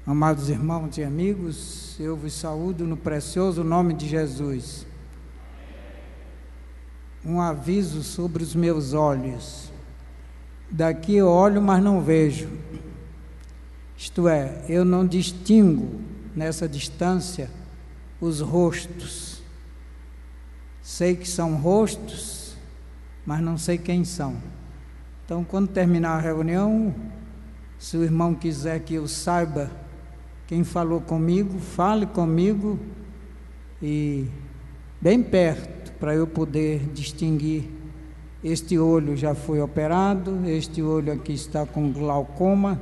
Amados irmãos e amigos, eu vos saúdo no precioso nome de Jesus. Um aviso sobre os meus olhos. Daqui eu olho, mas não vejo. Isto é, eu não distingo nessa distância os rostos. Sei que são rostos, mas não sei quem são. Então, quando terminar a reunião, se o irmão quiser que eu saiba quem falou comigo, fale comigo e bem perto, para eu poder distinguir. Este olho já foi operado, este olho aqui está com glaucoma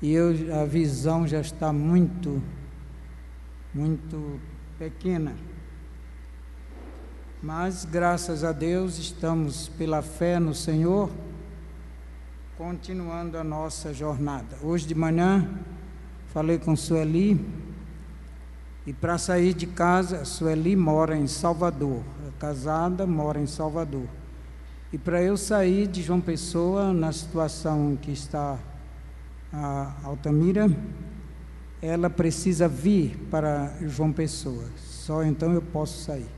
e a visão já está muito pequena. Mas, graças a Deus, estamos pela fé no Senhor, continuando a nossa jornada. Hoje de manhã, falei com Sueli, e para sair de casa, Sueli mora em Salvador, é casada, mora em Salvador. E para eu sair de João Pessoa, na situação que está a Altamira, ela precisa vir para João Pessoa, só então eu posso sair.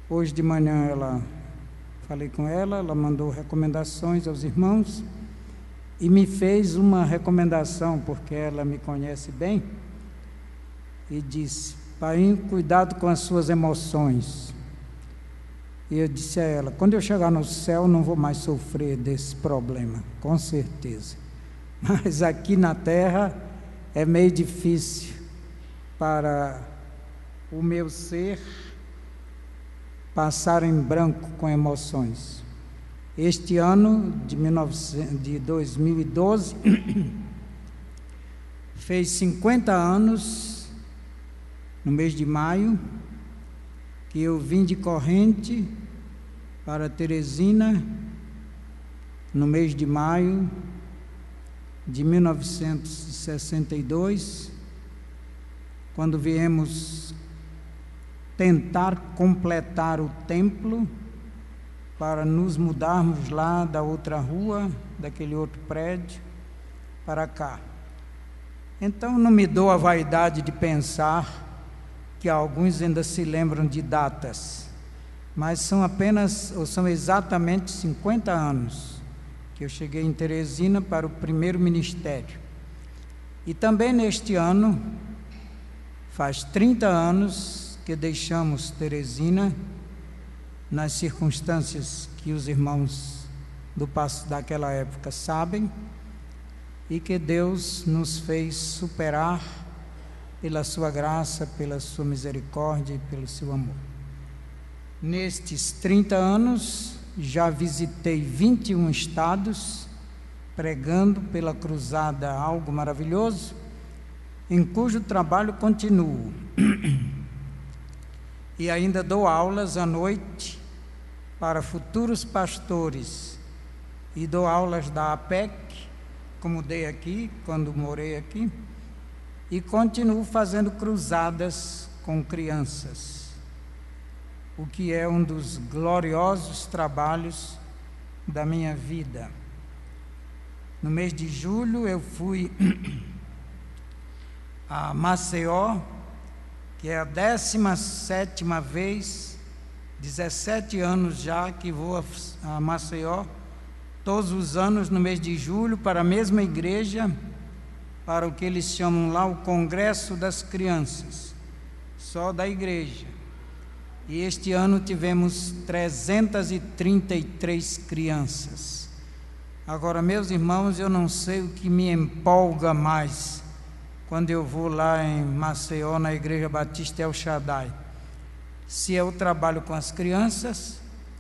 Hoje de manhã falei com ela mandou recomendações aos irmãos, e me fez uma recomendação, porque ela me conhece bem, e disse: Painho, cuidado com as suas emoções. E eu disse a ela: quando eu chegar no céu não vou mais sofrer desse problema, com certeza, mas aqui na terra é meio difícil para o meu ser passar em branco com emoções. Este ano de 2012 fez 50 anos, no mês de maio, que eu vim de Corrente para Teresina, no mês de maio de 1962, quando viemos tentar completar o templo, para nos mudarmos lá da outra rua, daquele outro prédio, para cá. Então não me dou a vaidade de pensar que alguns ainda se lembram de datas, mas são exatamente 50 anos que eu cheguei em Teresina para o primeiro ministério. E também neste ano, faz 30 anos que deixamos Teresina, nas circunstâncias que os irmãos daquela época sabem, e que Deus nos fez superar pela sua graça, pela sua misericórdia e pelo seu amor. Nestes 30 anos, já visitei 21 estados, pregando pela cruzada Algo Maravilhoso, em cujo trabalho continuo. E ainda dou aulas à noite para futuros pastores, e dou aulas da APEC, como dei aqui, quando morei aqui, e continuo fazendo cruzadas com crianças, o que é um dos gloriosos trabalhos da minha vida. No mês de julho eu fui a Maceió, que é a 17ª vez, 17 anos já que vou a Maceió, todos os anos no mês de julho, para a mesma igreja, para o que eles chamam lá o Congresso das Crianças, só da igreja. E este ano tivemos 333 crianças. Agora, meus irmãos, eu não sei o que me empolga mais quando eu vou lá em Maceió, na Igreja Batista El Shaddai, se é o trabalho com as crianças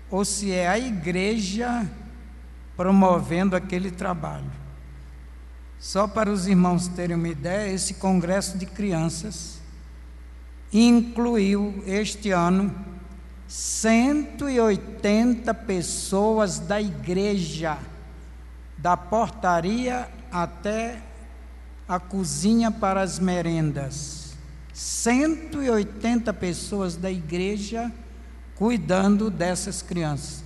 ou se é a igreja promovendo aquele trabalho. Só para os irmãos terem uma ideia, esse congresso de crianças incluiu este ano 180 pessoas da igreja, da portaria até a cozinha para as merendas. 180 pessoas da igreja cuidando dessas crianças.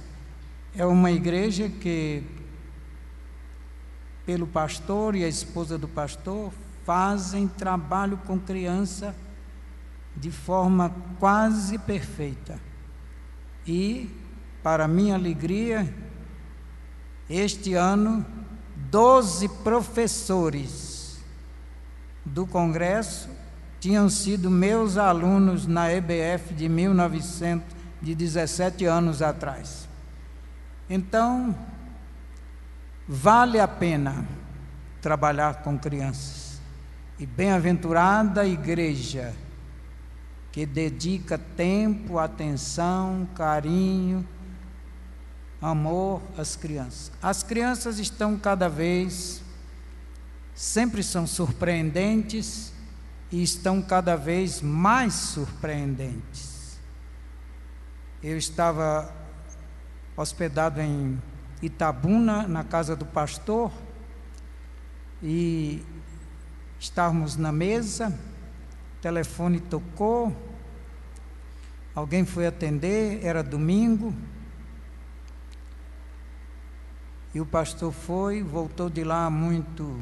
É uma igreja que, pelo pastor e a esposa do pastor, fazem trabalho com criança de forma quase perfeita. E, para minha alegria, este ano, 12 professores do Congresso tinham sido meus alunos na EBF de 17 anos atrás. Então, vale a pena trabalhar com crianças. E bem-aventurada a igreja que dedica tempo, atenção, carinho, amor às crianças. As crianças estão sempre são surpreendentes e estão cada vez mais surpreendentes. Eu estava hospedado em Itabuna, na casa do pastor, e estávamos na mesa, o telefone tocou, alguém foi atender, era domingo, e o pastor voltou de lá muito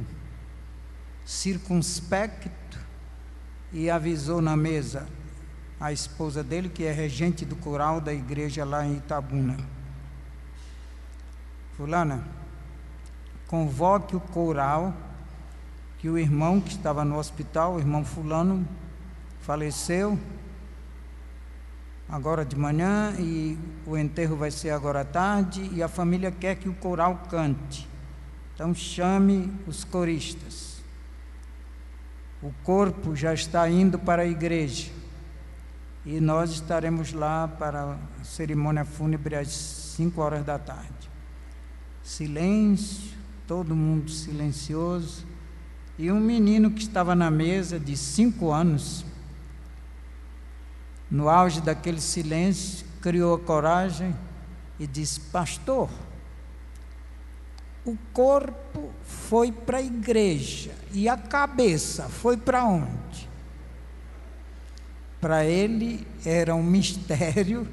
circunspecto e avisou na mesa a esposa dele, que é regente do coral da igreja lá em Itabuna: fulana, convoque o coral, que o irmão que estava no hospital, o irmão fulano, faleceu agora de manhã e o enterro vai ser agora à tarde, e a família quer que o coral cante. Então chame os coristas. O corpo já está indo para a igreja e nós estaremos lá para a cerimônia fúnebre às 5 horas da tarde. Silêncio, todo mundo silencioso, e um menino que estava na mesa, de 5 anos, no auge daquele silêncio, criou a coragem e disse: pastor, o corpo foi para a igreja e a cabeça foi para onde? Para ele era um mistério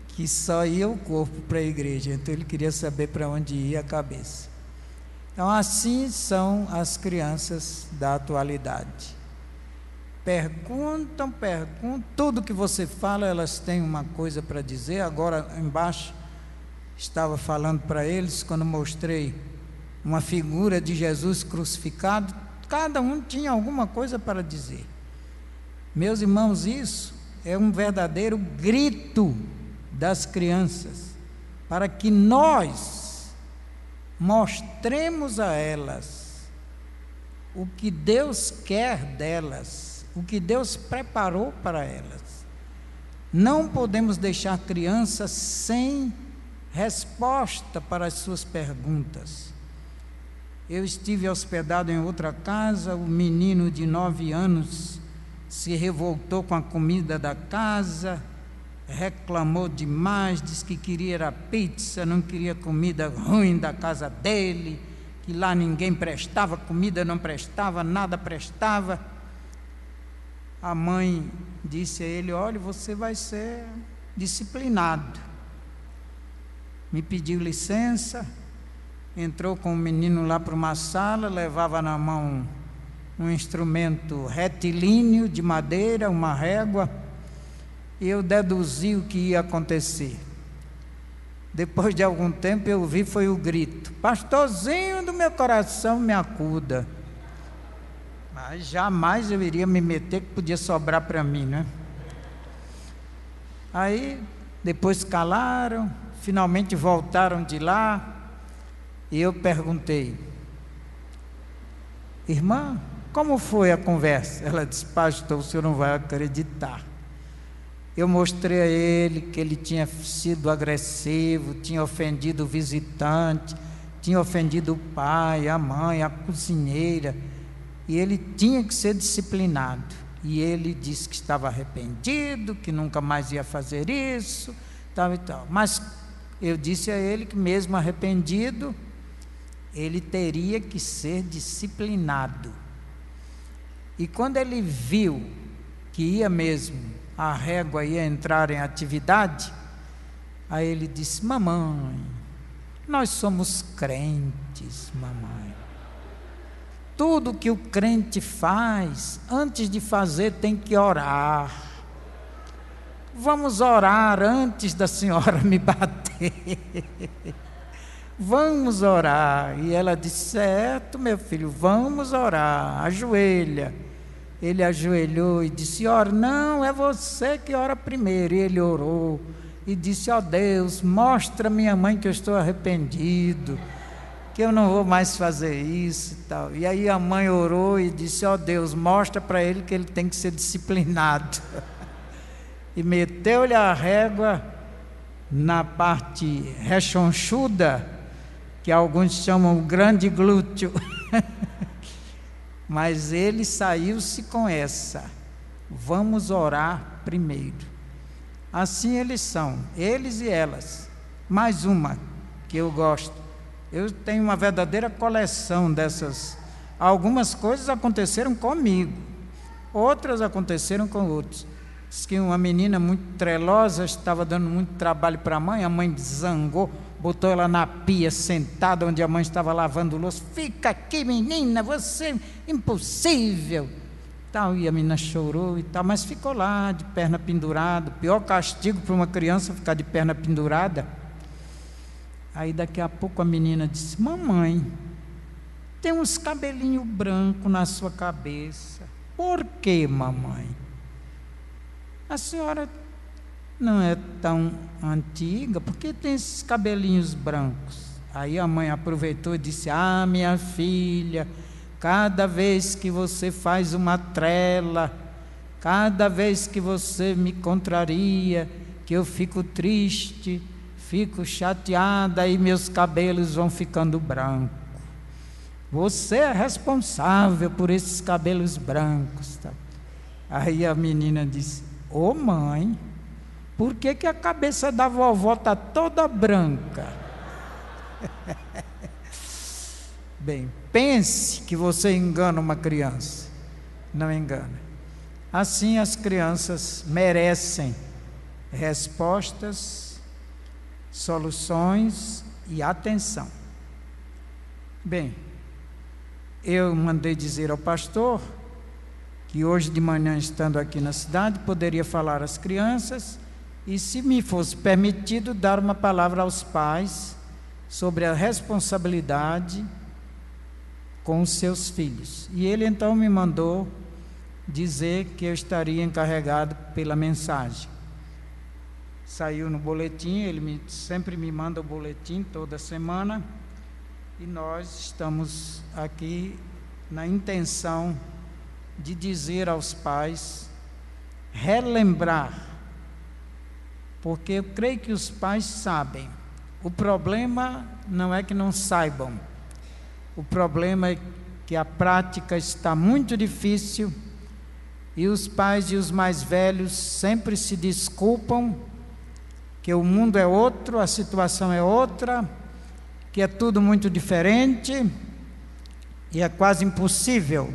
que só ia o corpo para a igreja, então ele queria saber para onde ia a cabeça. Então assim são as crianças da atualidade. Perguntam, tudo que você fala, elas têm uma coisa para dizer. Agora, embaixo, estava falando para eles, quando mostrei uma figura de Jesus crucificado, cada um tinha alguma coisa para dizer. Meus irmãos, isso é um verdadeiro grito das crianças, para que nós mostremos a elas o que Deus quer delas, o que Deus preparou para elas. Não podemos deixar crianças sem resposta para as suas perguntas. Eu estive hospedado em outra casa, o menino de 9 anos se revoltou com a comida da casa, reclamou demais, disse que queria era pizza, não queria comida ruim da casa dele, que lá ninguém prestava, comida não prestava, nada prestava. A mãe disse a ele: olha, você vai ser disciplinado. Me pediu licença, entrou com o menino lá para uma sala, levava na mão um instrumento retilíneo de madeira, uma régua, e eu deduzi o que ia acontecer. Depois de algum tempo eu ouvi, foi o grito: pastorzinho do meu coração, me acuda. Mas jamais eu iria me meter, que podia sobrar para mim, né? Aí, depois calaram, finalmente voltaram de lá, e eu perguntei: irmã, como foi a conversa? Ela disse: pastor, o senhor não vai acreditar. Eu mostrei a ele que ele tinha sido agressivo, tinha ofendido o visitante, tinha ofendido o pai, a mãe, a cozinheira, e ele tinha que ser disciplinado. E ele disse que estava arrependido, que nunca mais ia fazer isso, tal e tal. Mas eu disse a ele que mesmo arrependido, ele teria que ser disciplinado. E quando ele viu que ia mesmo, a régua ia entrar em atividade, aí ele disse: mamãe, nós somos crentes, mamãe. tudo que o crente faz, antes de fazer tem que orar. Vamos orar antes da senhora me bater. Vamos orar. E ela disse: certo, meu filho, vamos orar, ajoelha. Ele ajoelhou e disse: ora, não, é você que ora primeiro. E ele orou e disse: ó Deus, mostra à minha mãe que eu estou arrependido, que eu não vou mais fazer isso e tal. E aí a mãe orou e disse: ó Deus, mostra para ele que ele tem que ser disciplinado. E meteu-lhe a régua na parte rechonchuda, que alguns chamam o grande glúteo. Mas ele saiu-se com essa: vamos orar primeiro. Assim eles são, eles e elas. Mais uma que eu gosto. Eu tenho uma verdadeira coleção dessas. Algumas coisas aconteceram comigo, outras aconteceram com outros. Diz que uma menina muito trelosa estava dando muito trabalho para a mãe zangou, botou ela na pia, sentada onde a mãe estava lavando louça. Fica aqui, menina, você é impossível. Tal, e a menina chorou e tal, mas ficou lá de perna pendurada. O pior castigo para uma criança ficar de perna pendurada. Aí daqui a pouco a menina disse: mamãe, tem uns cabelinhos brancos na sua cabeça. Por quê, mamãe? A senhora não é tão antiga, por que tem esses cabelinhos brancos? Aí a mãe aproveitou e disse: ah, minha filha, cada vez que você faz uma trela, cada vez que você me contraria, que eu fico triste, fico chateada e meus cabelos vão ficando brancos. Você é responsável por esses cabelos brancos. Tá? Aí a menina disse: ô mãe, por que a cabeça da vovó está toda branca? Bem, pense que você engana uma criança. Não engana. Assim as crianças merecem respostas, soluções e atenção. Bem, eu mandei dizer ao pastor que hoje de manhã, estando aqui na cidade, poderia falar às crianças e, se me fosse permitido, dar uma palavra aos pais sobre a responsabilidade com os seus filhos. E ele então me mandou dizer que eu estaria encarregado pela mensagem. Saiu no boletim, ele sempre me manda o boletim toda semana, e nós estamos aqui na intenção de dizer aos pais, relembrar, porque eu creio que os pais sabem. O problema não é que não saibam, o problema é que a prática está muito difícil e os pais e os mais velhos sempre se desculpam que o mundo é outro, a situação é outra, que é tudo muito diferente e é quase impossível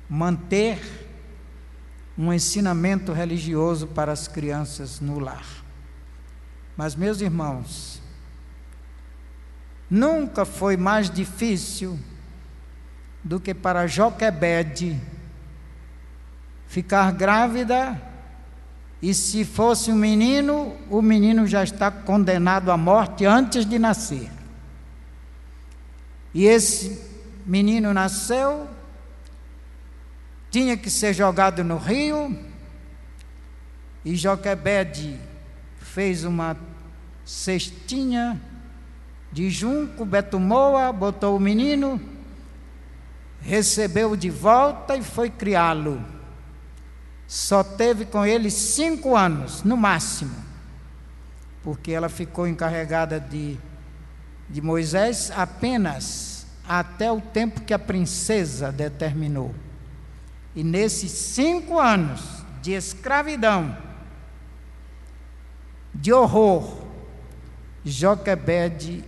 manter um ensinamento religioso para as crianças no lar. Mas, meus irmãos, nunca foi mais difícil do que para Joquebede ficar grávida, e se fosse um menino, o menino já está condenado à morte antes de nascer. E esse menino nasceu, tinha que ser jogado no rio, e Joquebede fez uma cestinha de junco, betumoa, botou o menino, recebeu de volta e foi criá-lo. Só teve com ele 5 anos, no máximo, porque ela ficou encarregada de Moisés apenas até o tempo que a princesa determinou. E nesses 5 anos de escravidão, de horror, Joquebede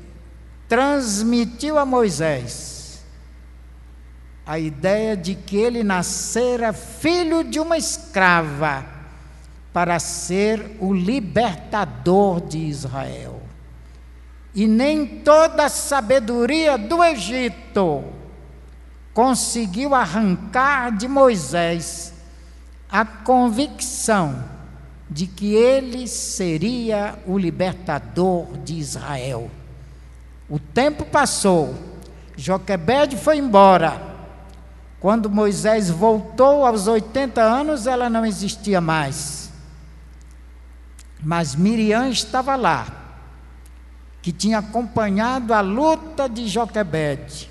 transmitiu a Moisés a ideia de que ele nascera filho de uma escrava para ser o libertador de Israel. E nem toda a sabedoria do Egito conseguiu arrancar de Moisés a convicção de que ele seria o libertador de Israel. O tempo passou, Joquebede foi embora. Quando Moisés voltou aos 80 anos, ela não existia mais. Mas Miriam estava lá, que tinha acompanhado a luta de Joquebede.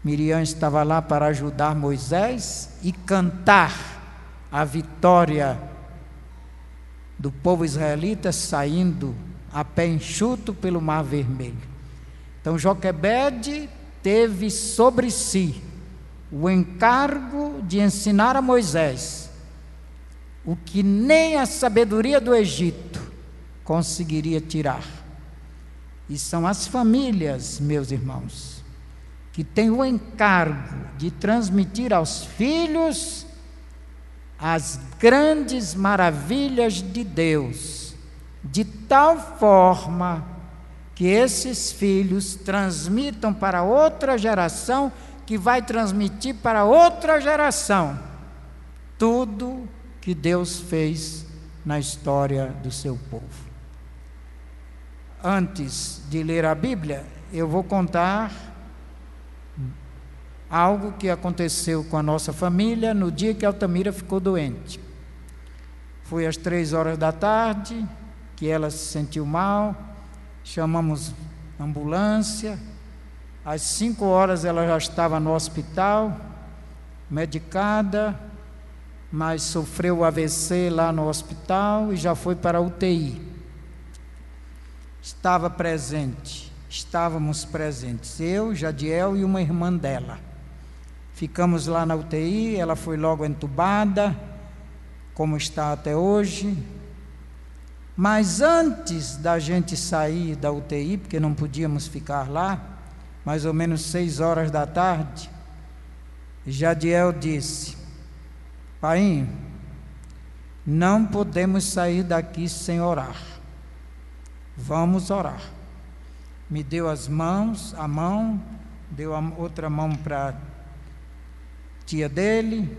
Miriam estava lá para ajudar Moisés e cantar a vitória do povo israelita saindo a pé enxuto pelo Mar Vermelho. Então Joquebede teve sobre si o encargo de ensinar a Moisés o que nem a sabedoria do Egito conseguiria tirar. E são as famílias, meus irmãos, que têm o encargo de transmitir aos filhos as grandes maravilhas de Deus, de tal forma que esses filhos transmitam para outra geração, que vai transmitir para outra geração tudo que Deus fez na história do seu povo. Antes de ler a Bíblia, eu vou contar algo que aconteceu com a nossa família no dia que Altamira ficou doente. Foi às 3h da tarde que ela se sentiu mal, chamamos ambulância. Às 5h ela já estava no hospital, medicada, mas sofreu o AVC lá no hospital e já foi para a UTI. Estávamos presentes, eu, Jadiel e uma irmã dela. Ficamos lá na UTI, ela foi logo entubada, como está até hoje. Mas antes da gente sair da UTI, porque não podíamos ficar lá, mais ou menos 6h da tarde, Jadiel disse: Painho, não podemos sair daqui sem orar. Vamos orar. Me deu a mão, deu a outra mão para a tia dele,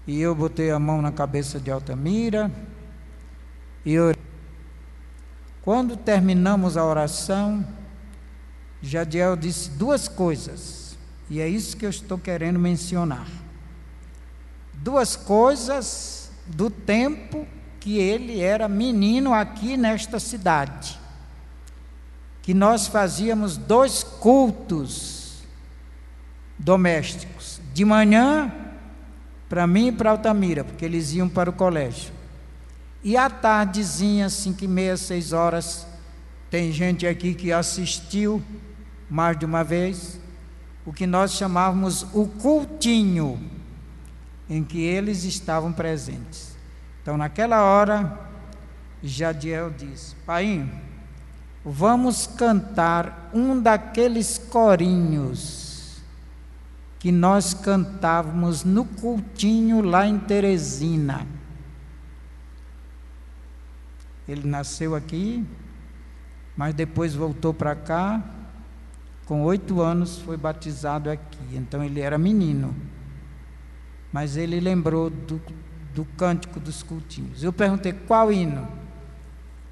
e eu botei a mão na cabeça de Altamira, e orei. Quando terminamos a oração, Jadiel disse 2 coisas, e é isso que eu estou querendo mencionar. 2 coisas do tempo que ele era menino aqui nesta cidade, que nós fazíamos 2 cultos domésticos, de manhã para mim e para Altamira, porque eles iam para o colégio, e à tardezinha, 5h30, 6h, tem gente aqui que assistiu mais de uma vez, o que nós chamávamos o cultinho, em que eles estavam presentes. Então, naquela hora, Jadiel disse: Painho, vamos cantar um daqueles corinhos que nós cantávamos no cultinho lá em Teresina. Ele nasceu aqui, mas depois voltou para cá, com 8 anos foi batizado aqui, então ele era menino, mas ele lembrou do cântico dos cultinhos. Eu perguntei: qual hino?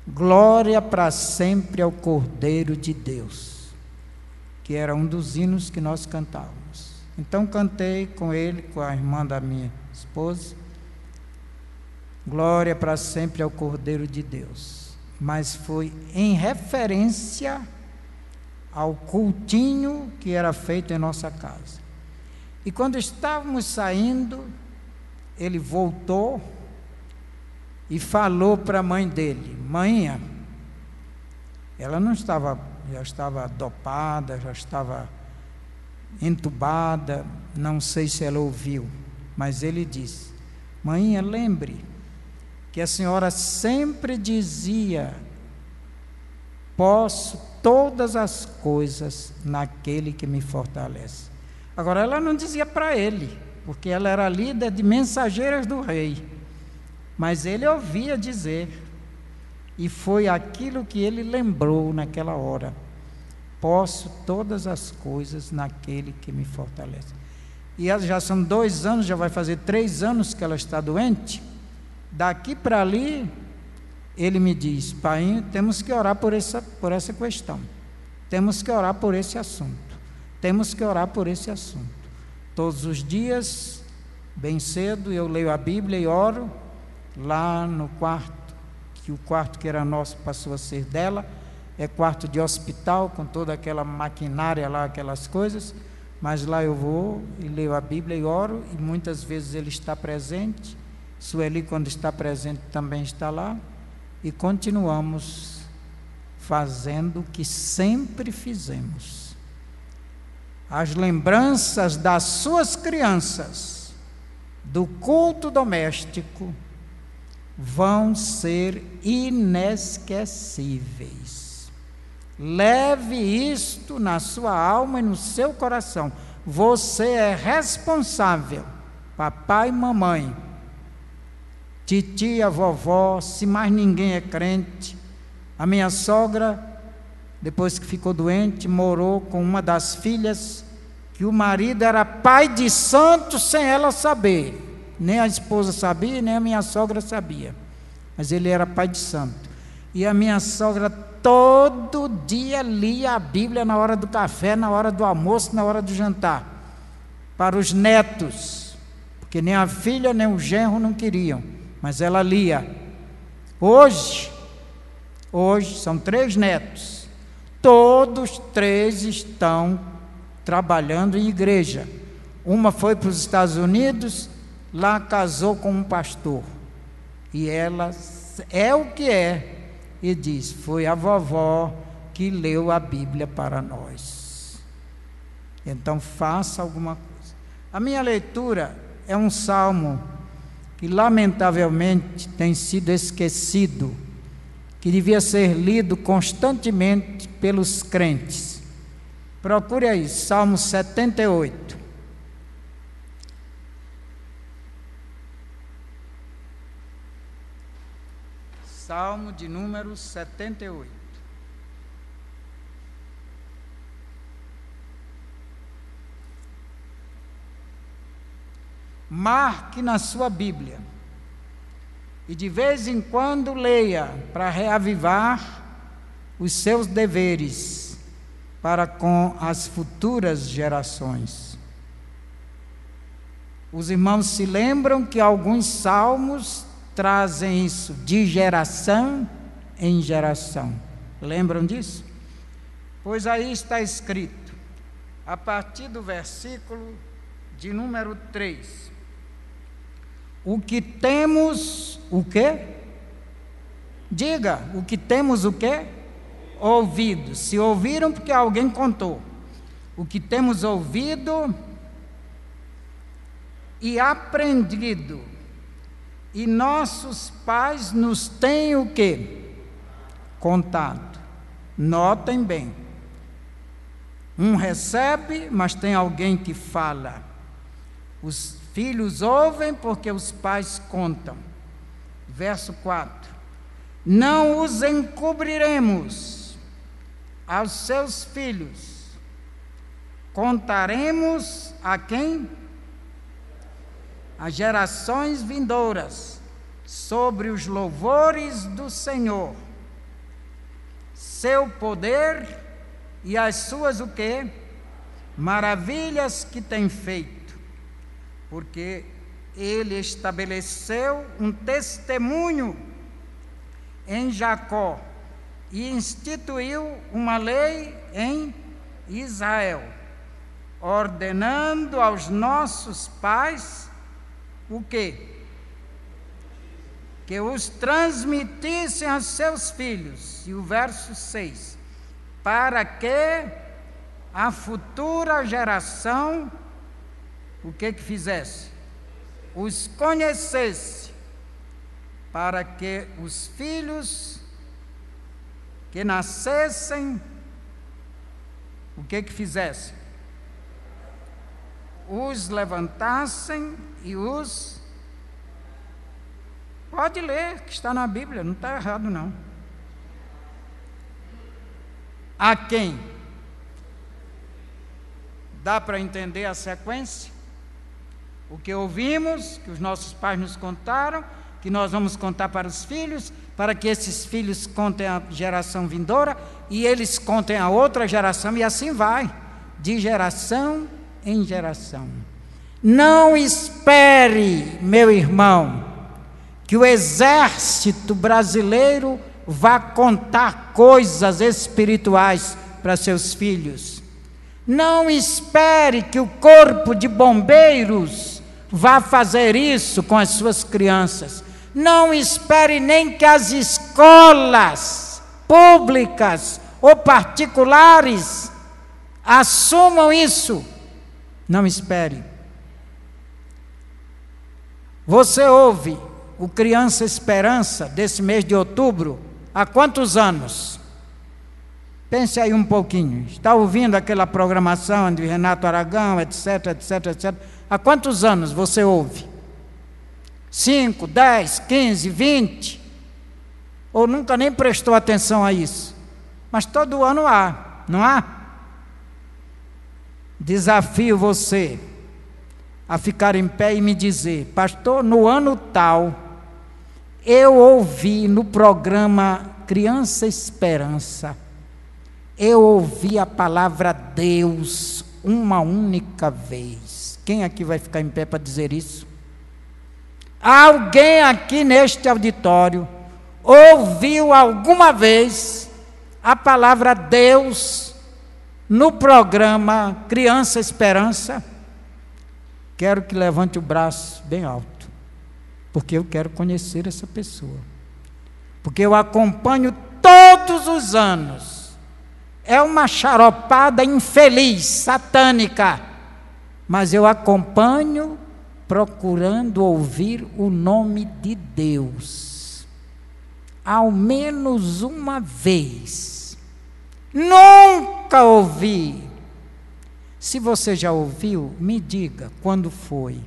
Glória para sempre ao Cordeiro de Deus, que era um dos hinos que nós cantávamos. Então cantei com ele, com a irmã da minha esposa, glória para sempre ao Cordeiro de Deus, mas foi em referência ao cultinho que era feito em nossa casa. E quando estávamos saindo, ele voltou e falou para a mãe dele: Mãinha, ela não estava, já estava dopada, já estava entubada, não sei se ela ouviu, mas ele disse: Mãinha, lembre que a senhora sempre dizia: posso todas as coisas naquele que me fortalece. Agora, ela não dizia para ele, porque ela era líder de mensageiras do rei, mas ele ouvia dizer, e foi aquilo que ele lembrou naquela hora. posso todas as coisas naquele que me fortalece. E já são 2 anos, já vai fazer 3 anos que ela está doente. Daqui para ali, ele me diz: pai, temos que orar por essa questão, temos que orar por esse assunto, temos que orar por esse assunto. Todos os dias, bem cedo, eu leio a Bíblia e oro lá no quarto, que o quarto que era nosso passou a ser dela, é quarto de hospital, com toda aquela maquinária lá, aquelas coisas, mas lá eu vou e leio a Bíblia e oro, e muitas vezes ele está presente, Sueli, quando está presente, também está lá, e continuamos fazendo o que sempre fizemos. As lembranças das suas crianças, do culto doméstico, vão ser inesquecíveis. Leve isto na sua alma e no seu coração. Você é responsável, papai e mamãe, titia, vovó, se mais ninguém é crente. A minha sogra, depois que ficou doente, morou com uma das filhas, que o marido era pai de santo sem ela saber. Nem a esposa sabia, nem a minha sogra sabia, mas ele era pai de santo. E a minha sogra todo dia lia a Bíblia na hora do café, na hora do almoço, na hora do jantar, para os netos, porque nem a filha nem o genro não queriam, mas ela lia. Hoje são 3 netos, todos 3 estão trabalhando em igreja. Uma foi para os Estados Unidos, lá casou com um pastor, e ela é o que é, e diz: foi a vovó que leu a Bíblia para nós. Então faça alguma coisa. A minha leitura é um salmo que lamentavelmente tem sido esquecido, que devia ser lido constantemente pelos crentes. Procure aí, Salmo 78. Salmo de número 78. Marque na sua Bíblia e de vez em quando leia, para reavivar os seus deveres para com as futuras gerações. Os irmãos se lembram que alguns salmos trazem isso de geração em geração. Lembram disso? Pois aí está escrito, a partir do versículo de número 3. O que temos, o quê? Diga, o que temos o quê? Ouvido. Se ouviram, porque alguém contou. O que temos ouvido e aprendido, e nossos pais nos têm o quê? Contado. Notem bem. Um recebe, mas tem alguém que fala. Os filhos ouvem porque os pais contam. Verso 4. Não os encobriremos aos seus filhos. Contaremos a quem? As gerações vindouras, sobre os louvores do Senhor, seu poder e as suas o quê? Maravilhas que tem feito, porque ele estabeleceu um testemunho em Jacó e instituiu uma lei em Israel, ordenando aos nossos pais o quê? Que os transmitissem aos seus filhos. E o verso 6, para que a futura geração, o que fizesse? Os conhecesse, para que os filhos que nascessem, o que fizesse? Os levantassem e os... Pode ler, que está na Bíblia, não está errado não. A quem? Dá para entender a sequência? O que ouvimos, que os nossos pais nos contaram, que nós vamos contar para os filhos, para que esses filhos contem a geração vindoura, e eles contem a outra geração, e assim vai, de geração em geração. Não espere, meu irmão, que o exército brasileiro vá contar coisas espirituais para seus filhos. Não espere que o corpo de bombeiros vá fazer isso com as suas crianças. Não espere nem que as escolas públicas ou particulares assumam isso. Não espere. Você ouve o Criança Esperança desse mês de outubro há quantos anos? Pense aí um pouquinho. Está ouvindo aquela programação de Renato Aragão, etc, etc, etc. Há quantos anos você ouve? 5, 10, 15, 20? Ou nunca nem prestou atenção a isso? Mas todo ano há, não há? Desafio você a ficar em pé e me dizer: pastor, no ano tal, eu ouvi no programa Criança Esperança, eu ouvi a palavra Deus uma única vez. Quem aqui vai ficar em pé para dizer isso? Alguém aqui neste auditório ouviu alguma vez a palavra Deus no programa Criança Esperança? Quero que levante o braço bem alto, porque eu quero conhecer essa pessoa, porque eu acompanho todos os anos. É uma xaropada infeliz, satânica, mas eu acompanho procurando ouvir o nome de Deus, ao menos uma vez. Nunca ouvi. Se você já ouviu, me diga quando foi.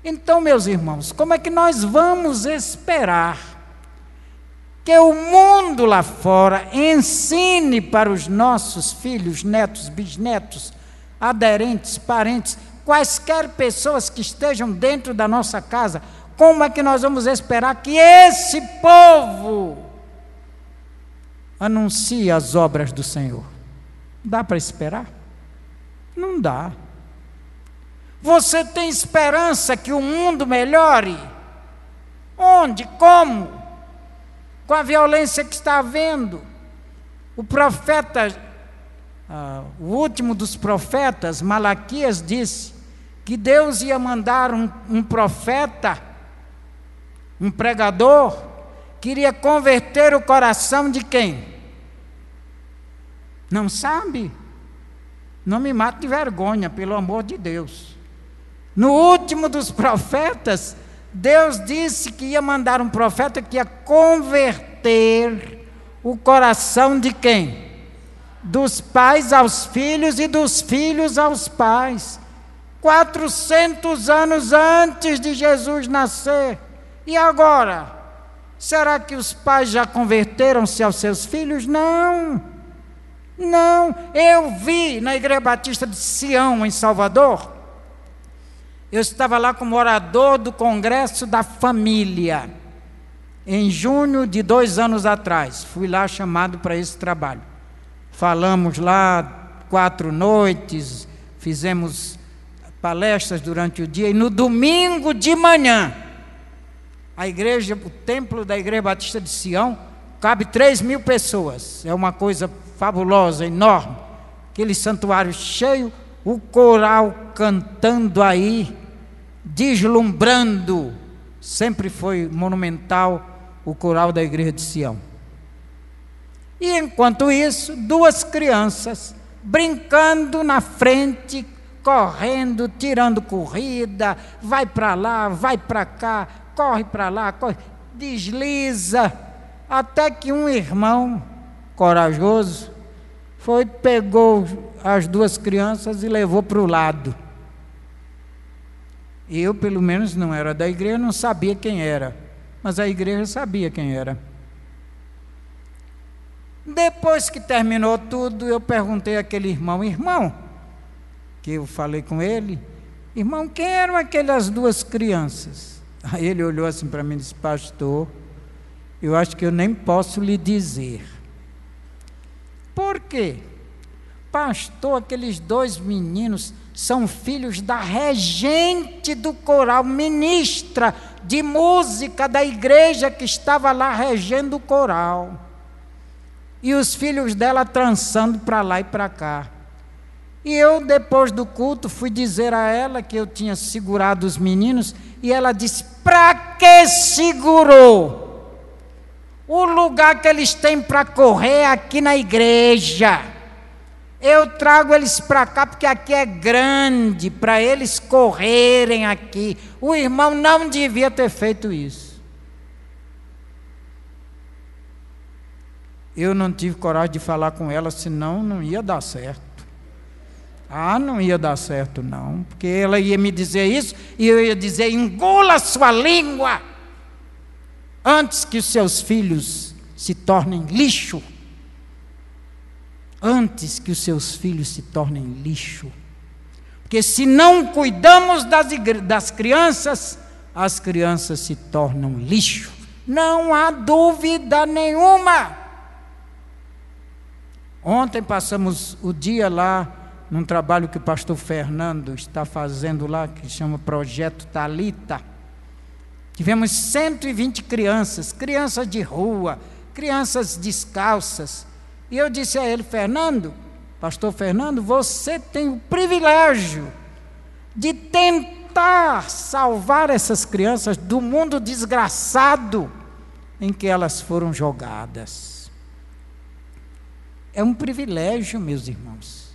Então, meus irmãos, como é que nós vamos esperar que o mundo lá fora ensine para os nossos filhos, netos, bisnetos, aderentes, parentes, quaisquer pessoas que estejam dentro da nossa casa, como é que nós vamos esperar que esse povo anuncie as obras do Senhor? Dá para esperar? Não dá. Você tem esperança que o mundo melhore? Onde? Como? Com a violência que está havendo. O profeta, o último dos profetas, Malaquias, disse que Deus ia mandar um profeta, um pregador, que iria converter o coração de quem? Não sabe? Não me mate de vergonha, pelo amor de Deus. No último dos profetas, Deus disse que ia mandar um profeta que ia converter o coração de quem? Dos pais aos filhos e dos filhos aos pais. 400 anos antes de Jesus nascer. E agora? Será que os pais já converteram-se aos seus filhos? Não. Não, eu vi na Igreja Batista de Sião, em Salvador. Eu estava lá como orador do Congresso da Família, em junho de 2 anos atrás. Fui lá chamado para esse trabalho. Falamos lá 4 noites, fizemos palestras durante o dia, e no domingo de manhã, a igreja, o templo da Igreja Batista de Sião, cabe 3.000 pessoas. É uma coisa fabulosa, enorme, aquele santuário cheio, o coral cantando aí, deslumbrando. Sempre foi monumental o coral da Igreja de Sião. E enquanto isso, 2 crianças brincando na frente, correndo, tirando corrida, vai para lá, vai para cá, corre para lá, corre, desliza, até que um irmão corajoso pegou as 2 crianças e levou para o lado. Eu, pelo menos, não era da igreja, não sabia quem era, mas a igreja sabia quem era. Depois que terminou tudo, eu perguntei àquele irmão: irmão, que eu falei com ele: irmão, quem eram aquelas duas crianças? Aí ele olhou assim para mim e disse: pastor, eu acho que eu nem posso lhe dizer. Por quê? Pastor, aqueles dois meninos são filhos da regente do coral, ministra de música da igreja que estava lá regendo o coral. E os filhos dela trançando para lá e para cá. E eu, depois do culto, fui dizer a ela que eu tinha segurado os meninos, e ela disse: para que segurou? O lugar que eles têm para correr é aqui na igreja. Eu trago eles para cá porque aqui é grande, para eles correrem aqui. O irmão não devia ter feito isso. Eu não tive coragem de falar com ela, senão não ia dar certo. Não ia dar certo não, porque ela ia me dizer isso, e eu ia dizer: engula a sua língua, antes que os seus filhos se tornem lixo. Antes que os seus filhos se tornem lixo. Porque se não cuidamos das crianças, as crianças se tornam lixo. Não há dúvida nenhuma. Ontem passamos o dia lá, num trabalho que o pastor Fernando está fazendo lá, que chama Projeto Talita. Tivemos 120 crianças de rua, crianças descalças. E eu disse a ele: Fernando, pastor Fernando, você tem o privilégio de tentar salvar essas crianças do mundo desgraçado em que elas foram jogadas. É um privilégio, meus irmãos,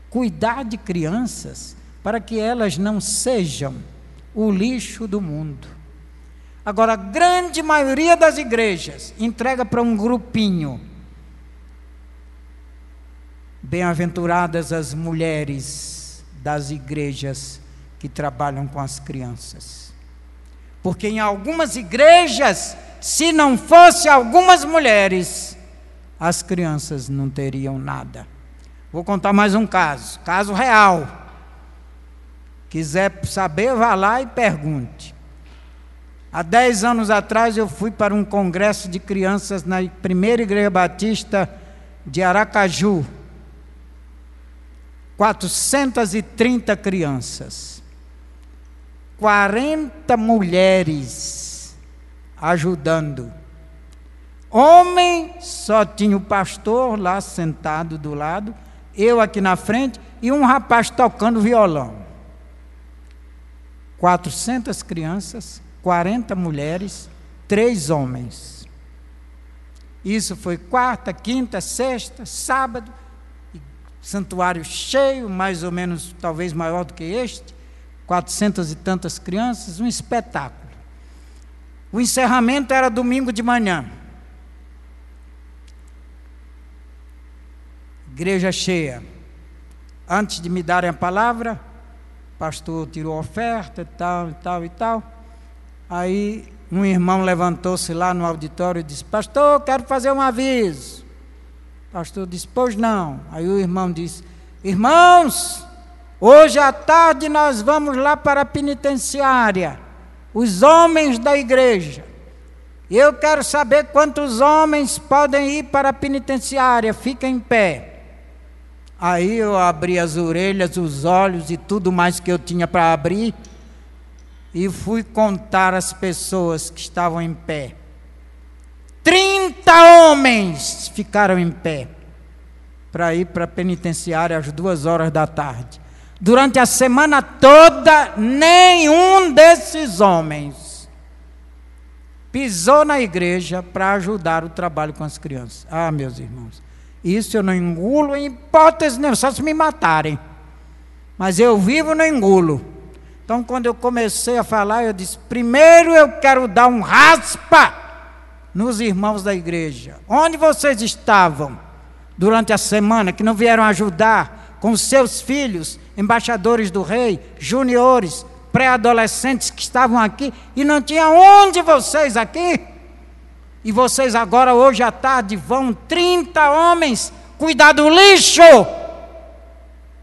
cuidar de crianças para que elas não sejam o lixo do mundo. Agora, a grande maioria das igrejas entrega para um grupinho. Bem-aventuradas as mulheres das igrejas que trabalham com as crianças. Porque em algumas igrejas, se não fosse algumas mulheres, as crianças não teriam nada. Vou contar mais um caso real. Quiser saber, vá lá e pergunte. Há 10 anos atrás eu fui para um congresso de crianças na primeira igreja batista de Aracaju. 430 crianças, 40 mulheres ajudando. Homem, só tinha o pastor lá sentado do lado, eu aqui na frente e um rapaz tocando violão. 400 crianças, 40 mulheres, 3 homens. Isso foi quarta, quinta, sexta, sábado. Santuário cheio, mais ou menos, talvez maior do que este, 400 e tantas crianças, um espetáculo. O encerramento era domingo de manhã. Igreja cheia. Antes de me darem a palavra, o pastor tirou a oferta, e tal. Aí um irmão levantou-se lá no auditório e disse: pastor, quero fazer um aviso. O pastor disse: pois não. Aí o irmão disse: irmãos, hoje à tarde nós vamos lá para a penitenciária, os homens da igreja. Eu quero saber quantos homens podem ir para a penitenciária, fiquem em pé. Aí eu abri as orelhas, os olhos e tudo mais que eu tinha para abrir, e fui contar as pessoas que estavam em pé. 30 homens ficaram em pé para ir para a penitenciária às 2 da tarde. Durante a semana toda, nenhum desses homens pisou na igreja para ajudar o trabalho com as crianças. Meus irmãos, isso eu não engulo em hipótese nenhuma, só se me matarem. Mas eu vivo, não engulo. Então, quando eu comecei a falar, eu disse: primeiro eu quero dar um raspa nos irmãos da igreja. Onde vocês estavam durante a semana, que não vieram ajudar com os seus filhos, embaixadores do rei, juniores, pré-adolescentes que estavam aqui, e não tinha onde vocês aqui? E vocês agora, hoje à tarde, vão 30 homens cuidar do lixo?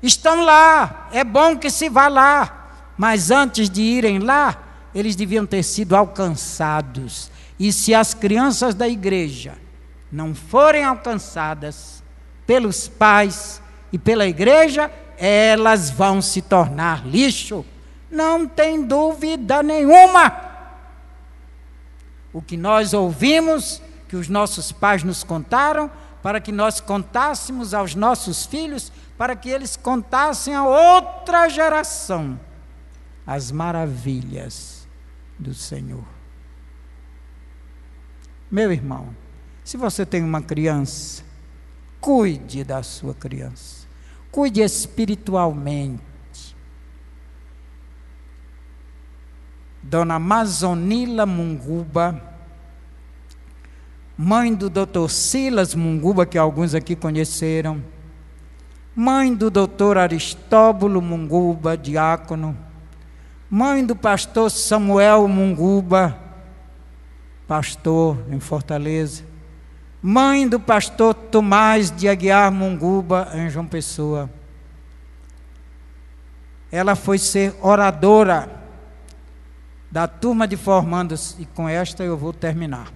Estão lá, é bom que se vá lá, mas antes de irem lá, eles deviam ter sido alcançados. E se as crianças da igreja não forem alcançadas pelos pais e pela igreja, elas vão se tornar lixo. Não tem dúvida nenhuma. O que nós ouvimos, que os nossos pais nos contaram, para que nós contássemos aos nossos filhos, para que eles contassem a outra geração as maravilhas do Senhor. Meu irmão, se você tem uma criança, cuide da sua criança, cuide espiritualmente. Dona Mazonila Munguba, mãe do Dr. Silas Munguba, que alguns aqui conheceram, mãe do Dr. Aristóbulo Munguba, diácono, mãe do pastor Samuel Munguba, pastor em Fortaleza, mãe do pastor Tomás de Aguiar Munguba, em João Pessoa. Ela foi ser oradora da turma de formandos, e com esta eu vou terminar.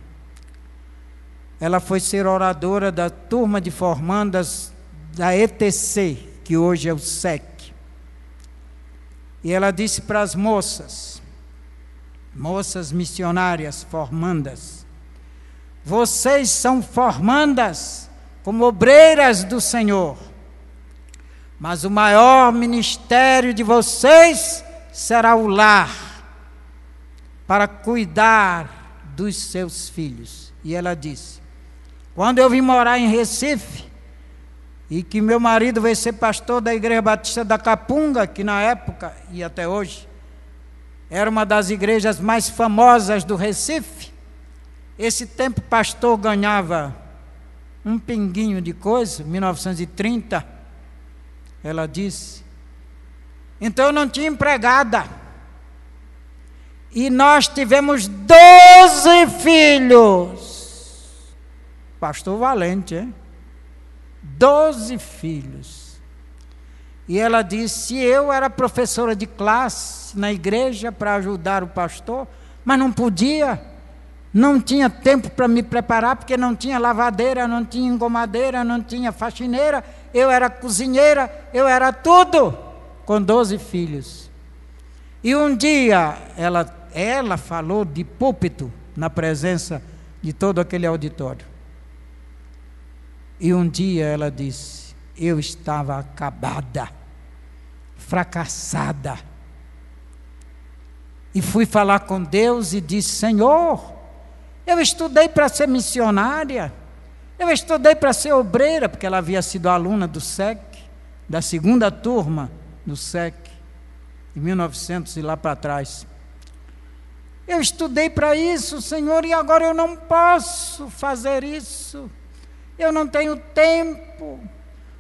Ela foi ser oradora da turma de formandas da ETC, que hoje é o SEC. E ela disse para as moças missionárias, formandas: vocês são formandas como obreiras do Senhor, mas o maior ministério de vocês será o lar, para cuidar dos seus filhos. E ela disse: quando eu vim morar em Recife, e que meu marido veio ser pastor da Igreja Batista da Capunga, que na época, e até hoje, era uma das igrejas mais famosas do Recife. Esse tempo o pastor ganhava um pinguinho de coisa, 1930, ela disse. Então eu não tinha empregada. E nós tivemos 12 filhos. Pastor valente, hein? 12 filhos. E ela disse: eu era professora de classe na igreja para ajudar o pastor, mas não podia, não tinha tempo para me preparar, porque não tinha lavadeira, não tinha engomadeira, não tinha faxineira, eu era cozinheira, eu era tudo, com 12 filhos. E um dia ela falou de púlpito, na presença de todo aquele auditório. E um dia ela disse: eu estava acabada, fracassada. E fui falar com Deus e disse: Senhor, eu estudei para ser missionária, eu estudei para ser obreira, porque ela havia sido aluna do SEC, da segunda turma do SEC, em 1900 e lá para trás. Eu estudei para isso, Senhor, e agora eu não posso fazer isso. Eu não tenho tempo,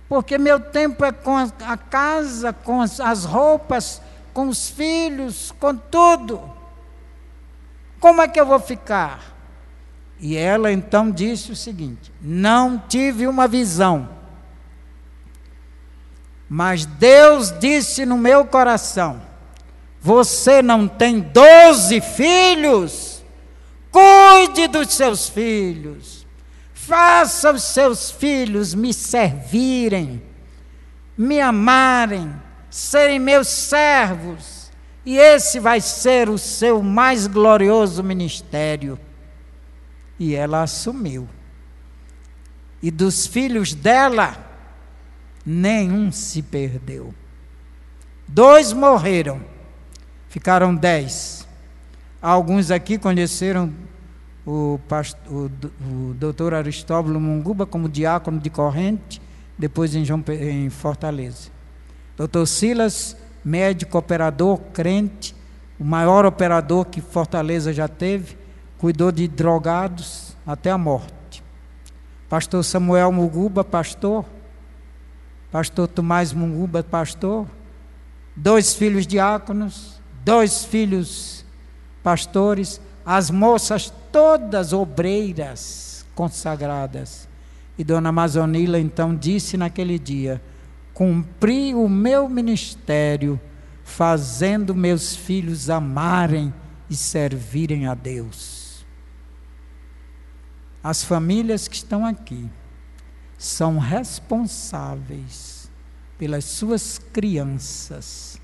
porque meu tempo é com a casa, com as roupas, com os filhos, com tudo. Como é que eu vou ficar? E ela então disse o seguinte: não tive uma visão, mas Deus disse no meu coração: você não tem 12 filhos? Cuide dos seus filhos. Faça os seus filhos me servirem, me amarem, serem meus servos, e esse vai ser o seu mais glorioso ministério. E ela assumiu. E dos filhos dela, nenhum se perdeu. 2 morreram, ficaram 10. Alguns aqui conheceram o doutor Aristóbulo Munguba como diácono de Corrente, depois em Fortaleza. Doutor Silas, médico, operador, crente, o maior operador que Fortaleza já teve, cuidou de drogados até a morte. Pastor Samuel Munguba, pastor. Pastor Tomás Munguba, pastor. 2 filhos diáconos, 2 filhos pastores, as moças todas obreiras consagradas. E Dona Mazonila então disse naquele dia: cumprir o meu ministério, fazendo meus filhos amarem e servirem a Deus. As famílias que estão aqui são responsáveis pelas suas crianças,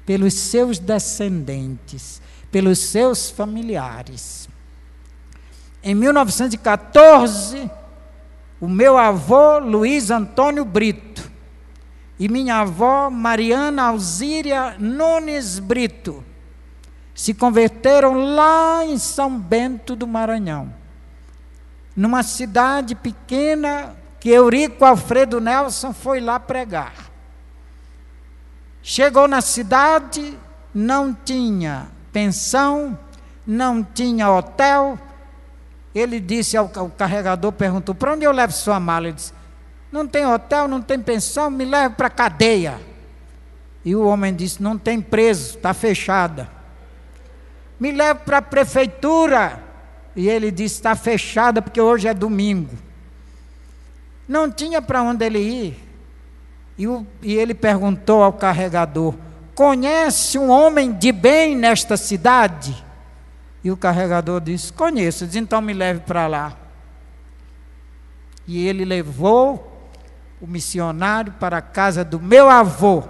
pelos seus descendentes, pelos seus familiares. Em 1914, o meu avô Luiz Antônio Brito e minha avó Mariana Alzíria Nunes Brito se converteram lá em São Bento do Maranhão, numa cidade pequena que Eurico Alfredo Nelson foi lá pregar. Chegou na cidade, não tinha pensão, não tinha hotel. Ele disse ao carregador, perguntou: para onde eu levo sua mala? Ele disse: não tem hotel, não tem pensão, me leve para a cadeia. E o homem disse: não tem preso, está fechada. Me leve para a prefeitura. E ele disse: está fechada porque hoje é domingo. Não tinha para onde ele ir. E ele perguntou ao carregador: conhece um homem de bem nesta cidade? E o carregador disse: conheço. Diz: então me leve para lá. E ele levou o missionário para a casa do meu avô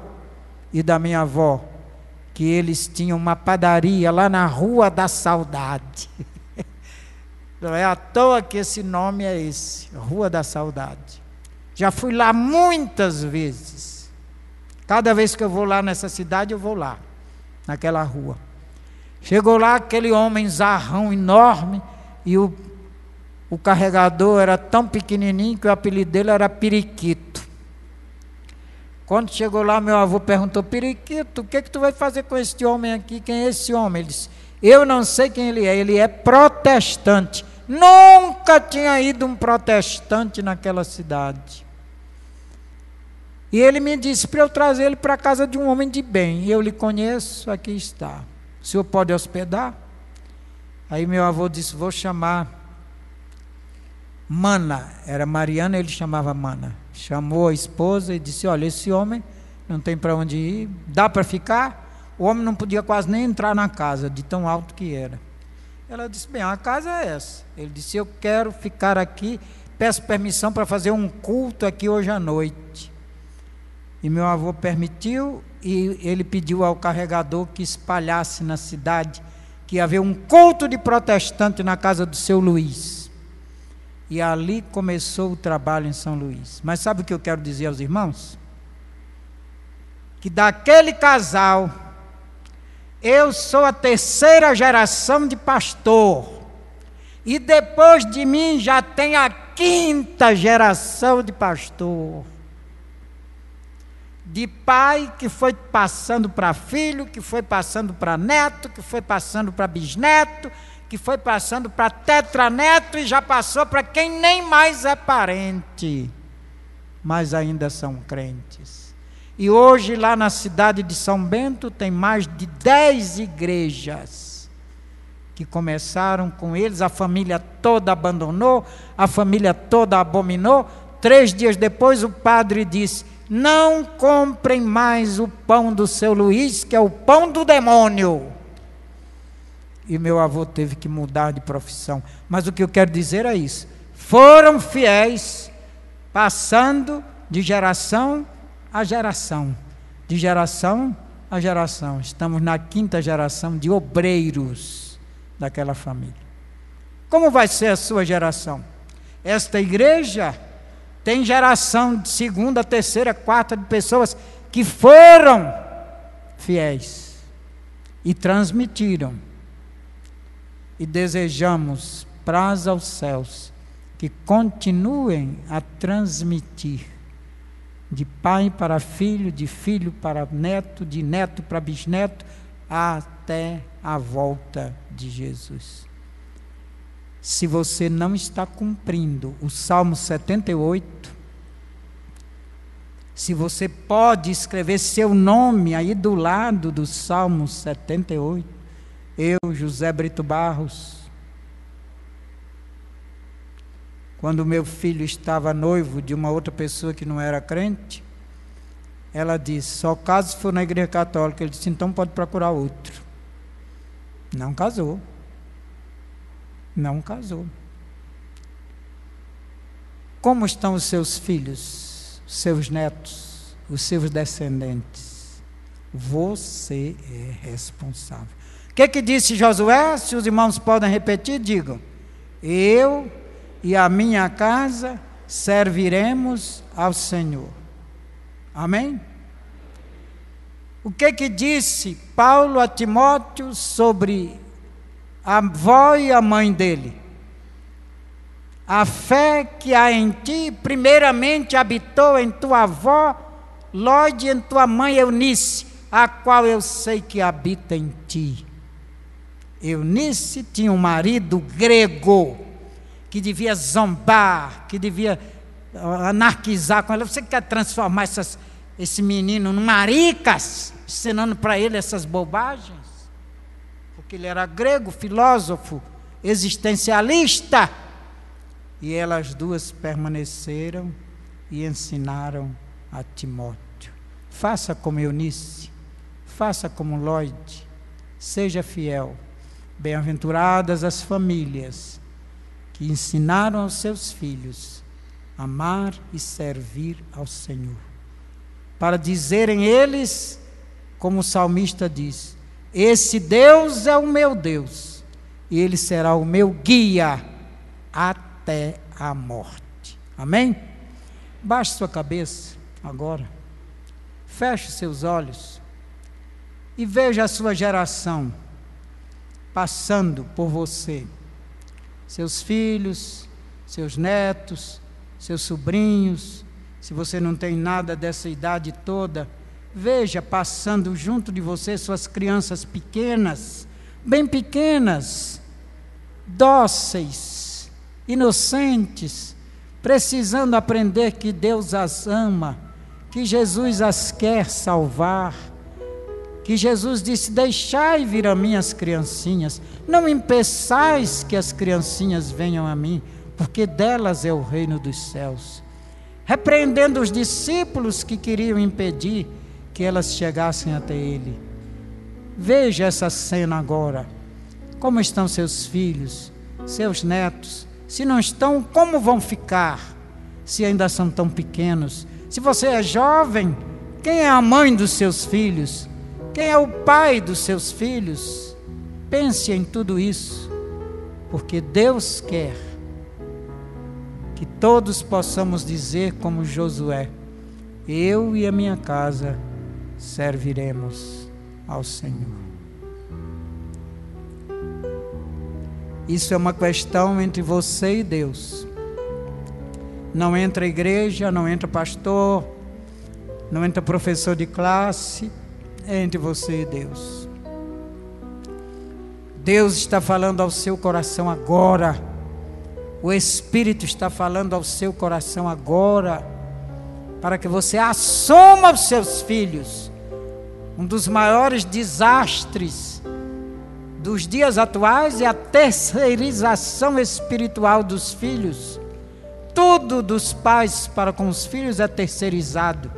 e da minha avó, que eles tinham uma padaria lá na Rua da Saudade. Não é à toa que esse nome é esse, Rua da Saudade. Já fui lá muitas vezes. Cada vez que eu vou lá nessa cidade, eu vou lá, naquela rua. Chegou lá aquele homem zarrão enorme, e o carregador era tão pequenininho que o apelido dele era Periquito. Quando chegou lá, meu avô perguntou: Periquito, o que tu vai fazer com este homem aqui? Quem é esse homem? Ele disse: eu não sei quem ele é protestante. Nunca tinha ido um protestante naquela cidade. E ele me disse para eu trazer ele para a casa de um homem de bem. Eu lhe conheço, aqui está. O senhor pode hospedar? Aí meu avô disse: vou chamar Mana. Era Mariana, ele chamava Mana. Chamou a esposa e disse: olha, esse homem não tem para onde ir, dá para ficar? O homem não podia quase nem entrar na casa, de tão alto que era. Ela disse: bem, a casa é essa. Ele disse: eu quero ficar aqui, peço permissão para fazer um culto aqui hoje à noite. E meu avô permitiu, e ele pediu ao carregador que espalhasse na cidade que ia haver um culto de protestante na casa do seu Luiz. E ali começou o trabalho em São Luís. Mas sabe o que eu quero dizer aos irmãos? Que daquele casal, eu sou a terceira geração de pastor, e depois de mim já tem a quinta geração de pastor. De pai que foi passando para filho, que foi passando para neto, que foi passando para bisneto, que foi passando para tetraneto e já passou para quem nem mais é parente, mas ainda são crentes. E hoje lá na cidade de São Bento tem mais de 10 igrejas que começaram com eles. A família toda abandonou, a família toda abominou. 3 dias depois o padre disse: não comprem mais o pão do seu Luiz, que é o pão do demônio. E meu avô teve que mudar de profissão. Mas o que eu quero dizer é isso: foram fiéis, passando de geração a geração, de geração a geração. Estamos na 5ª geração de obreiros daquela família. Como vai ser a sua geração? Esta igreja tem geração de 2ª, 3ª, 4ª de pessoas que foram fiéis e transmitiram. E desejamos, praz aos céus, que continuem a transmitir, de pai para filho, de filho para neto, de neto para bisneto, até a volta de Jesus. Se você não está cumprindo o Salmo 78, se você pode escrever seu nome aí do lado do Salmo 78, eu, José Brito Barros, quando meu filho estava noivo de uma outra pessoa que não era crente, Ela disse: só caso se for na igreja católica. Ele disse: então pode procurar outro. Não casou. Não casou. Como estão os seus filhos, os seus netos, os seus descendentes? Você é responsável. O que disse Josué? Se os irmãos podem repetir, digam: eu e a minha casa serviremos ao Senhor. Amém? O que disse Paulo a Timóteo sobre a avó e a mãe dele? A fé que há em ti, primeiramente habitou em tua avó Lóide e em tua mãe Eunice, a qual eu sei que habita em ti. Eunice tinha um marido grego, que devia zombar, que devia anarquizar com ela. Você quer transformar esse menino num maricas, ensinando para ele essas bobagens? Porque ele era grego, filósofo, existencialista. E elas duas permaneceram e ensinaram a Timóteo: faça como Eunice, faça como Lóide, seja fiel. Bem-aventuradas as famílias que ensinaram aos seus filhos a amar e servir ao Senhor, para dizerem eles, como o salmista diz: esse Deus é o meu Deus, e Ele será o meu guia até a morte. Amém? Baixe sua cabeça agora, feche seus olhos e veja a sua geração passando por você, seus filhos, seus netos, seus sobrinhos. Se você não tem nada dessa idade toda, veja passando junto de você suas crianças pequenas, bem pequenas, dóceis, inocentes, precisando aprender que Deus as ama, que Jesus as quer salvar, que Jesus disse: deixai vir a mim as criancinhas, não impeçais que as criancinhas venham a mim, porque delas é o reino dos céus. Repreendendo os discípulos que queriam impedir que elas chegassem até Ele. Veja essa cena agora. Como estão seus filhos, seus netos? Se não estão, como vão ficar? Se ainda são tão pequenos. Se você é jovem, quem é a mãe dos seus filhos? Quem é o pai dos seus filhos? Pense em tudo isso, porque Deus quer que todos possamos dizer como Josué: eu e a minha casa serviremos ao Senhor. Isso é uma questão entre você e Deus. Não entra igreja, não entra pastor, não entra professor de classe, é entre você e Deus. Deus está falando ao seu coração agora. O Espírito está falando ao seu coração agora, para que você assuma os seus filhos. Um dos maiores desastres dos dias atuais é a terceirização espiritual dos filhos. Tudo dos pais para com os filhos é terceirizado.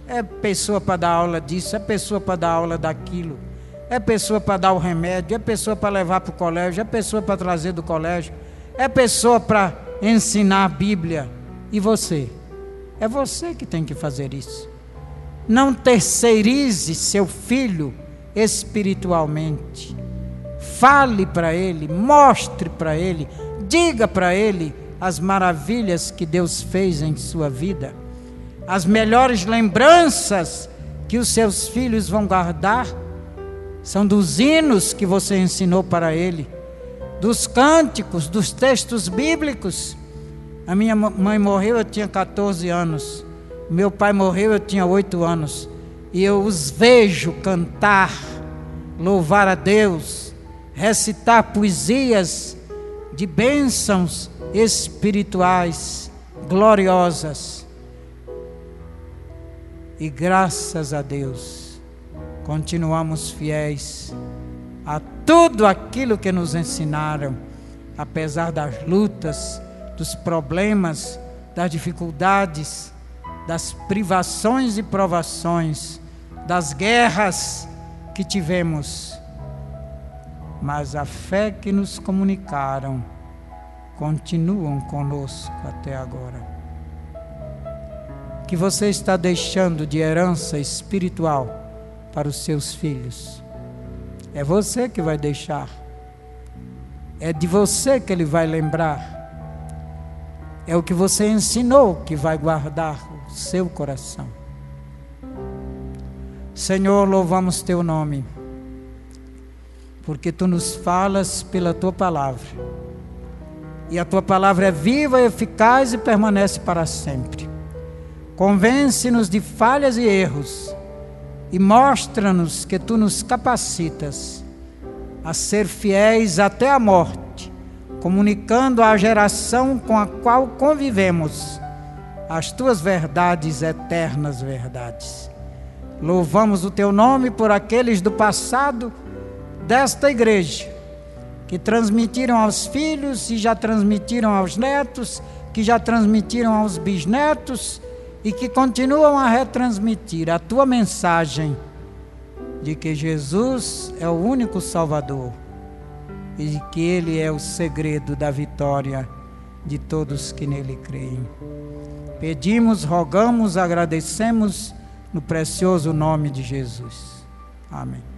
É pessoa para dar aula disso, é pessoa para dar aula daquilo, é pessoa para dar o remédio, é pessoa para levar para o colégio, é pessoa para trazer do colégio, é pessoa para ensinar a Bíblia. E você? É você que tem que fazer isso. Não terceirize seu filho espiritualmente. Fale para ele, mostre para ele, diga para ele as maravilhas que Deus fez em sua vida. As melhores lembranças que os seus filhos vão guardar são dos hinos que você ensinou para ele, dos cânticos, dos textos bíblicos. A minha mãe morreu, eu tinha 14 anos. Meu pai morreu, eu tinha 8 anos. E eu os vejo cantar, louvar a Deus, recitar poesias de bênçãos espirituais gloriosas. E graças a Deus, continuamos fiéis a tudo aquilo que nos ensinaram, apesar das lutas, dos problemas, das dificuldades, das privações e provações, das guerras que tivemos, mas a fé que nos comunicaram continuam conosco até agora. Que você está deixando de herança espiritual para os seus filhos? É você que vai deixar. É de você que ele vai lembrar. É o que você ensinou que vai guardar o seu coração. Senhor, louvamos teu nome, porque tu nos falas pela tua palavra. E a tua palavra é viva, eficaz e permanece para sempre. Convence-nos de falhas e erros e mostra-nos que tu nos capacitas a ser fiéis até a morte, comunicando à geração com a qual convivemos as tuas verdades, eternas verdades. Louvamos o teu nome por aqueles do passado desta igreja, que transmitiram aos filhos e já transmitiram aos netos, que já transmitiram aos bisnetos e que continuam a retransmitir a tua mensagem de que Jesus é o único Salvador e que Ele é o segredo da vitória de todos que nele creem. Pedimos, rogamos, agradecemos no precioso nome de Jesus. Amém.